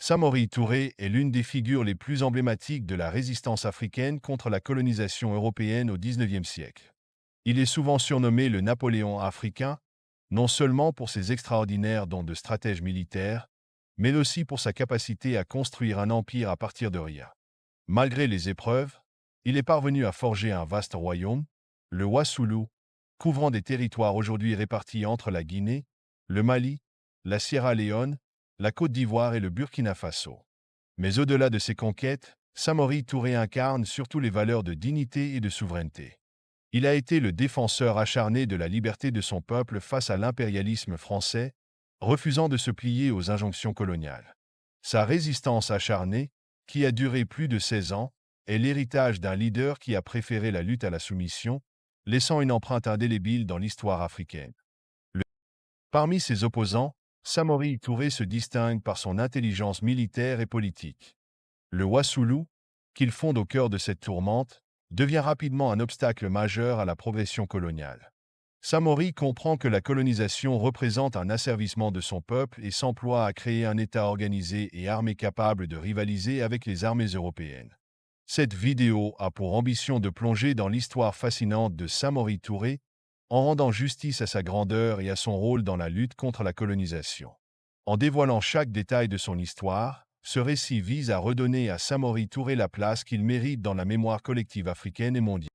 Samori Touré est l'une des figures les plus emblématiques de la résistance africaine contre la colonisation européenne au XIXe siècle. Il est souvent surnommé le Napoléon africain, non seulement pour ses extraordinaires dons de stratège militaire, mais aussi pour sa capacité à construire un empire à partir de rien. Malgré les épreuves, il est parvenu à forger un vaste royaume, le Wassoulou, couvrant des territoires aujourd'hui répartis entre la Guinée, le Mali, la Sierra Leone, la Côte d'Ivoire et le Burkina Faso. Mais au-delà de ces conquêtes, Samori Touré incarne surtout les valeurs de dignité et de souveraineté. Il a été le défenseur acharné de la liberté de son peuple face à l'impérialisme français, refusant de se plier aux injonctions coloniales. Sa résistance acharnée, qui a duré plus de 16 ans, est l'héritage d'un leader qui a préféré la lutte à la soumission, laissant une empreinte indélébile dans l'histoire africaine. Parmi ses opposants, Samori Touré se distingue par son intelligence militaire et politique. Le Wassoulou, qu'il fonde au cœur de cette tourmente, devient rapidement un obstacle majeur à la progression coloniale. Samori comprend que la colonisation représente un asservissement de son peuple et s'emploie à créer un État organisé et armé capable de rivaliser avec les armées européennes. Cette vidéo a pour ambition de plonger dans l'histoire fascinante de Samori Touré, en rendant justice à sa grandeur et à son rôle dans la lutte contre la colonisation. En dévoilant chaque détail de son histoire, ce récit vise à redonner à Samori Touré la place qu'il mérite dans la mémoire collective africaine et mondiale.